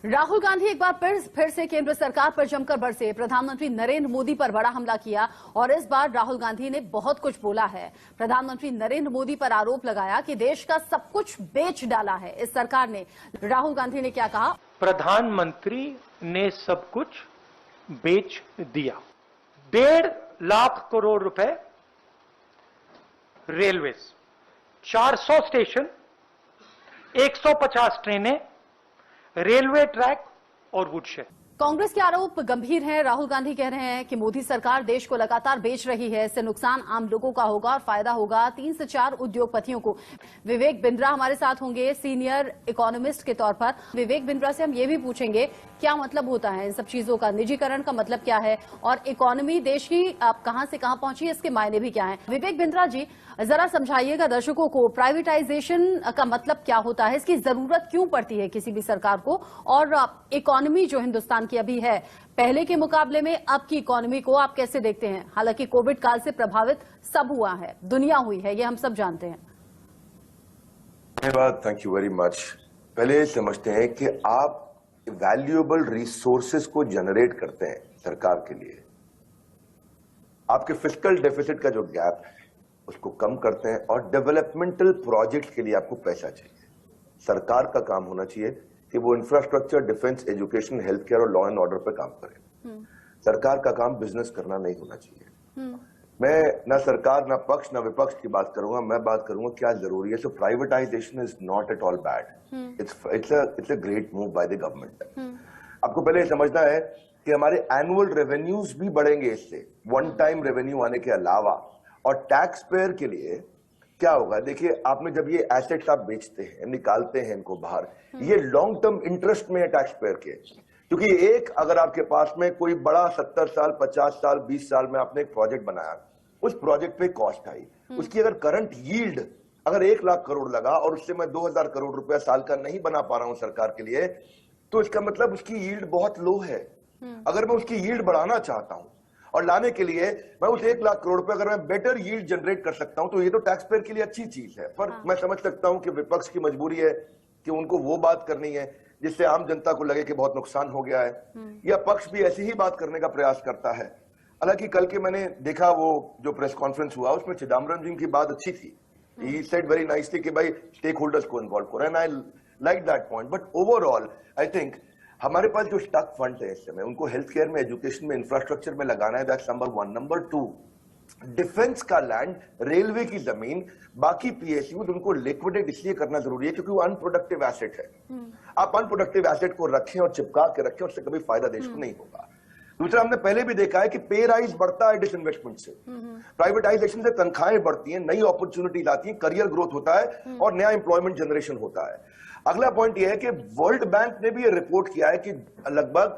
राहुल गांधी एक बार फिर से केंद्र सरकार पर जमकर बरसे। प्रधानमंत्री नरेंद्र मोदी पर बड़ा हमला किया और इस बार राहुल गांधी ने बहुत कुछ बोला है। प्रधानमंत्री नरेंद्र मोदी पर आरोप लगाया कि देश का सब कुछ बेच डाला है इस सरकार ने। राहुल गांधी ने क्या कहा? प्रधानमंत्री ने सब कुछ बेच दिया। 1.5 लाख करोड़ रुपए रेलवेज, 400 स्टेशन, 150 ट्रेनें, रेलवे ट्रैक और वुडशेड। कांग्रेस के आरोप गंभीर हैं। राहुल गांधी कह रहे हैं कि मोदी सरकार देश को लगातार बेच रही है। इससे नुकसान आम लोगों का होगा और फायदा होगा 3 से 4 उद्योगपतियों को। विवेक बिंद्रा हमारे साथ होंगे सीनियर इकोनॉमिस्ट के तौर पर। विवेक बिंद्रा से हम ये भी पूछेंगे क्या मतलब होता है इन सब चीजों का, निजीकरण का मतलब क्या है और इकोनॉमी देश की आप कहां से कहां पहुंची है, इसके मायने भी क्या है। विवेक बिंद्रा जी जरा समझाइएगा दर्शकों को, प्राइवेटाइजेशन का मतलब क्या होता है, इसकी जरूरत क्यों पड़ती है किसी भी सरकार को, और इकोनॉमी जो हिंदुस्तान की अभी है पहले के मुकाबले में अब की इकोनॉमी को आप कैसे देखते हैं? हालांकि कोविड काल से प्रभावित सब हुआ है, दुनिया हुई है, ये हम सब जानते हैं। धन्यवाद, थैंक यू वेरी मच। पहले समझते हैं कि आप वैल्यूएबल रिसोर्सेज को जनरेट करते हैं सरकार के लिए, आपके फिस्कल डेफिसिट का जो गैप है उसको कम करते हैं और डेवलपमेंटल प्रोजेक्ट के लिए आपको पैसा चाहिए। सरकार का काम होना चाहिए कि वो infrastructure, defence, education, health care और लॉ एंड ऑर्डर पर काम करे। सरकार का काम बिजनेस करना नहीं होना चाहिए। मैं ना सरकार, ना पक्ष, ना विपक्ष की बात करूंगा, मैं बात करूंगा क्या जरूरी है। So privatization is not at all bad, it's a great move by the government. आपको पहले समझना है कि हमारे एनुअल रेवेन्यूज भी बढ़ेंगे इससे, वन टाइम रेवेन्यू आने के अलावा। और टैक्स पेयर के लिए क्या होगा, देखिए आपने जब ये एसेट्स आप बेचते हैं, निकालते हैं इनको बाहर, ये लॉन्ग टर्म इंटरेस्ट में है टैक्स पेयर के। क्योंकि एक अगर आपके पास में कोई बड़ा 70 साल, 50 साल, 20 साल में आपने एक प्रोजेक्ट बनाया, उस प्रोजेक्ट पे कॉस्ट आई, उसकी अगर करंट यील्ड अगर 1 लाख करोड़ लगा और उससे मैं 2000 करोड़ रुपया साल का नहीं बना पा रहा हूं सरकार के लिए, तो इसका मतलब उसकी यील्ड बहुत लो है। अगर मैं उसकी यील्ड बढ़ाना चाहता हूं और लाने के लिए मैं उस 1 लाख करोड़ रुपए अगर मैं बेटर यील्ड जनरेट कर सकता हूं, तो ये तो टैक्स पेयर के लिए अच्छी चीज है। पर मैं समझ सकता हूं कि विपक्ष की मजबूरी है कि उनको वो बात करनी है जिससे आम जनता को लगे कि बहुत नुकसान हो गया है, या पक्ष भी ऐसी ही बात करने का प्रयास करता है। हालांकि कल के मैंने देखा वो जो प्रेस कॉन्फ्रेंस हुआ उसमें चिदम्बरम जी की बात अच्छी थी। ही सेड वेरी नाइसली कि भाई स्टेक होल्डर्स को इन्वॉल्व करो, and I like that point. But overall I think हमारे पास जो स्टक फंड है इस समय, उनको हेल्थ केयर में, एजुकेशन में, इंफ्रास्ट्रक्चर में लगाना है। That's number 1। नंबर 2, डिफेंस का लैंड, रेलवे की जमीन, बाकी पीएसयू, उनको लिक्विडेट इसलिए करना जरूरी है क्योंकि वो अनप्रोडक्टिव एसेट है। आप अनप्रोडक्टिव एसेट को रखें और चिपका के रखें, उससे कभी फायदा देश को नहीं होगा। दूसरा, हमने पहले भी देखा है कि पे राइज बढ़ता है डिसइन्वेस्टमेंट से, प्राइवेटाइजेशन से तनख्वाहें बढ़ती हैं, नई अपॉर्चुनिटीज आती हैं, करियर ग्रोथ होता है और नया एम्प्लॉयमेंट जनरेशन होता है। अगला पॉइंट यह है कि वर्ल्ड बैंक ने भी ये रिपोर्ट किया है कि लगभग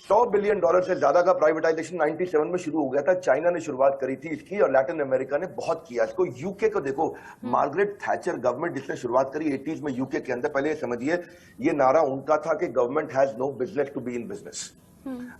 $100 बिलियन से ज्यादा का प्राइवेटाइजेशन 97 में शुरू हो गया था। चाइना ने शुरुआत करी थी इसकी और लैटिन अमेरिका ने बहुत किया इसको। यूके को देखो, मार्गरेट थैचर गवर्नमेंट जिसने शुरुआत करी 80s में यूके के अंदर, पहले समझिए ये नारा उनका था कि government has no business to be in business.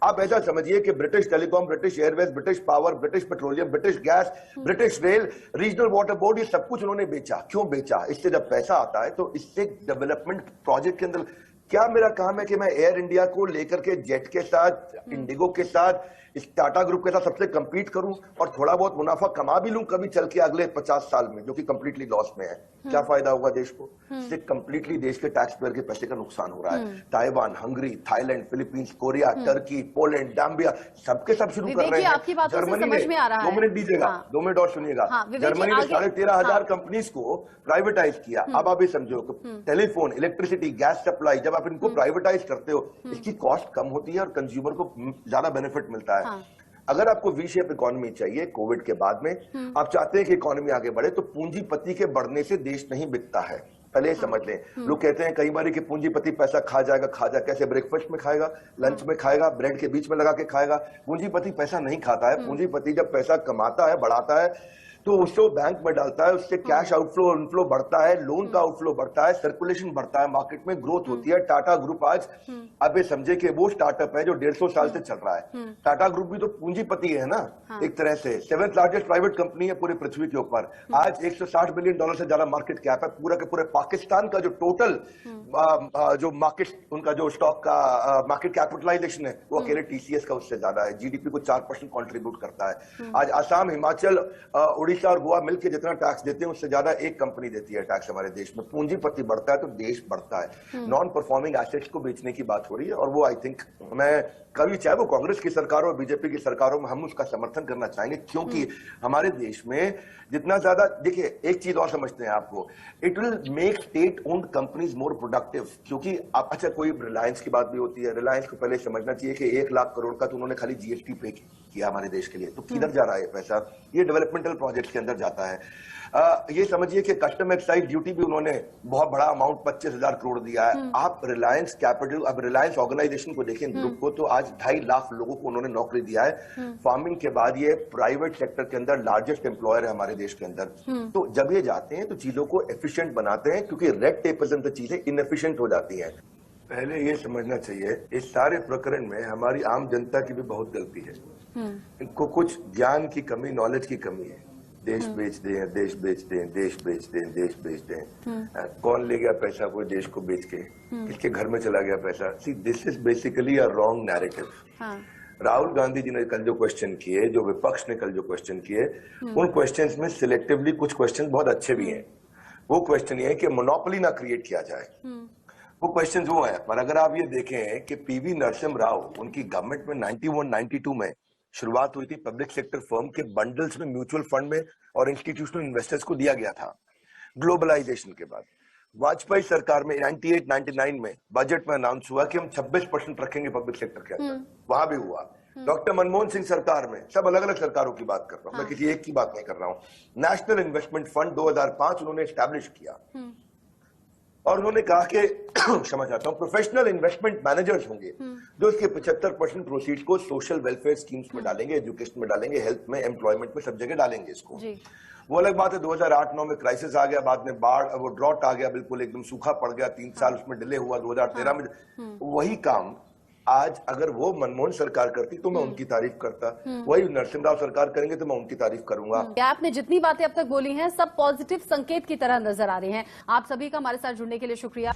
आप ऐसा समझिए कि British Telecom, British Airways, British power, British Petroleum, British Gas, British Rail, regional water board, ये सब कुछ उन्होंने बेचा। क्यों बेचा? इससे जब पैसा आता है तो इससे डेवलपमेंट प्रोजेक्ट के अंदर क्या मेरा काम है कि मैं एयर इंडिया को लेकर के जेट के साथ, इंडिगो के साथ, इस टाटा ग्रुप के साथ सबसे कंपीट करूं और थोड़ा बहुत मुनाफा कमा भी लूं कभी चल के अगले 50 साल में, जो कि कंप्लीटली लॉस में है? क्या फायदा होगा देश को? इससे कंप्लीटली देश के टैक्स पेयर के पैसे का नुकसान हो रहा है। Taiwan, Hungary, Thailand, Philippines, Korea, Turkey, Poland, Zambia, सबके सब शुरू कर रहे हैं। जर्मनी ने 2 मिनट दीजिएगा, 2 मिनट और सुनिएगा। जर्मनी ने 13,500 कंपनीज को प्राइवेटाइज किया। अब आप ये समझो, टेलीफोन, इलेक्ट्रिसिटी, गैस सप्लाई, जब आप इनको प्राइवेटाइज करते हो इसकी कॉस्ट कम होती है और कंज्यूमर को ज्यादा बेनिफिट मिलता है। अगर आपको वी शेप इकोनॉमी चाहिए कोविड के बाद में, आप चाहते हैं कि इकोनॉमी आगे बढ़े, तो पूंजीपति के बढ़ने से देश नहीं बिकता है। पहले समझ लें। लोग कहते हैं कई बार कि पूंजीपति पैसा खा जाएगा। कैसे? ब्रेकफास्ट में खाएगा, लंच में खाएगा, ब्रेड के बीच में लगा के खाएगा। पूंजीपति पैसा नहीं खाता है। पूंजीपति जब पैसा कमाता है, बढ़ाता है, तो उससे वो बैंक में डालता है, उससे कैश आउटफ्लो इनफ्लो बढ़ता है, लोन का आउटफ्लो बढ़ता है, सर्कुलेशन बढ़ता है, मार्केट में ग्रोथ होती है। टाटा ग्रुप आज आप ये समझे कि वो स्टार्टअप है जो 150 साल से चल रहा है। टाटा ग्रुप भी तो पूंजीपति है ना, एक तरह से 7th लार्जेस्ट प्राइवेट कंपनी है पूरे पृथ्वी के ऊपर। आज $160 बिलियन से ज्यादा मार्केट कैप है। पूरा के पूरे पाकिस्तान का जो टोटल जो मार्केट उनका जो स्टॉक का मार्केट कैपिटलाइजेशन है वो अकेले टीसीएस का उससे ज्यादा है। जीडीपी को 4% कंट्रीब्यूट करता है। आज आसाम, हिमाचल, उड़ीसा और गोवा मिलकर जितना टैक्स देते हैं उससे ज्यादा एक कंपनी देती है टैक्स हमारे देश में। पूंजीपति बढ़ता है तो देश बढ़ता है। नॉन परफॉर्मिंग एसेट्स को बेचने की बात हो रही है और वो आई थिंक मैं कभी चाहे वो कांग्रेस की सरकार हो बीजेपी की सरकारों में हम उसका समर्थन करना चाहेंगे, क्योंकि हमारे देश में जितना ज्यादा देखिए एक चीज और समझते हैं आपको, it will make state owned companies more productive. क्योंकि आप अच्छा कोई रिलायंस की बात भी होती है, रिलायंस को पहले समझना चाहिए कि 1 लाख करोड़ का तो उन्होंने खाली जीएसटी पे किया हमारे देश के लिए, तो किधर जा रहा है पैसा? ये डेवलपमेंटल प्रोजेक्ट्स के अंदर जाता है। ये समझिए कि कस्टम एक्साइज ड्यूटी भी उन्होंने बहुत बड़ा अमाउंट 25,000 करोड़ दिया है। आप रिलायंस कैपिटल, अब रिलायंस ऑर्गेनाइजेशन को देखें, ग्रुप को, तो आज 2.5 लाख लोगों को उन्होंने नौकरी दिया है। फार्मिंग के बाद ये प्राइवेट सेक्टर के अंदर लार्जेस्ट एम्प्लॉयर है हमारे देश के अंदर। तो जब ये जाते हैं तो चीजों को एफिशिएंट बनाते हैं, क्योंकि रेड टेप तो चीजें इनएफिशिएंट हो जाती हैं। पहले ये समझना चाहिए इस सारे प्रकरण में हमारी आम जनता की भी बहुत गलती है। इनको कुछ ज्ञान की कमी, नॉलेज की कमी है। देश बेच दें, देश बेच दें, देश बेच दें, देश बेच दें। कौन ले गया पैसा कोई देश को बेच के? किसके घर में चला गया पैसा? See this is basically a wrong narrative. Rahul Gandhi ji ने कल जो क्वेश्चन किए, जो विपक्ष ने कल जो क्वेश्चन किए, उन क्वेश्चंस में सिलेक्टिवली कुछ क्वेश्चन बहुत अच्छे भी हैं। वो क्वेश्चन ये है कि मोनोपोली ना क्रिएट किया जाए, वो क्वेश्चन वो है। पर अगर आप ये देखें कि पीवी नरसिम्हा राव, उनकी गवर्नमेंट में 91-92 में शुरुआत हुई थी, पब्लिक सेक्टर फर्म के बंडल्स में म्यूचुअल फंड में और इंस्टीट्यूशनल इन्वेस्टर्स को दिया गया था ग्लोबलाइजेशन के बाद। वाजपेयी सरकार में 98-99 में बजट में अनाउंस हुआ कि हम 26% रखेंगे पब्लिक सेक्टर के अंदर, वहां भी हुआ। डॉक्टर मनमोहन सिंह सरकार में, सब अलग अलग सरकारों की बात कर रहा हूं, मैं किसी एक की बात नहीं कर रहा हूं। नेशनल इन्वेस्टमेंट फंड 2005 उन्होंने एस्टैब्लिश किया और उन्होंने कहा कि क्षमा चाहता हूं, प्रोफेशनल इन्वेस्टमेंट मैनेजर्स होंगे जो इसके 75% प्रोसीड्स को सोशल वेलफेयर स्कीम्स में डालेंगे, एजुकेशन में डालेंगे, हेल्थ में, एम्प्लॉयमेंट में, सब जगह डालेंगे इसको। वो अलग बात है 2008-9 में क्राइसिस आ गया, बाद में बाढ़, वो ड्रॉट आ गया, बिल्कुल एकदम सूखा पड़ गया, 3 साल उसमें डिले हुआ। 2013 में वही काम आज अगर वो मनमोहन सरकार करती तो मैं उनकी तारीफ करता, वही नरसिम्हा राव सरकार करेंगे तो मैं उनकी तारीफ करूंगा। आपने जितनी बातें अब तक बोली हैं सब पॉजिटिव संकेत की तरह नजर आ रही हैं। आप सभी का हमारे साथ जुड़ने के लिए शुक्रिया।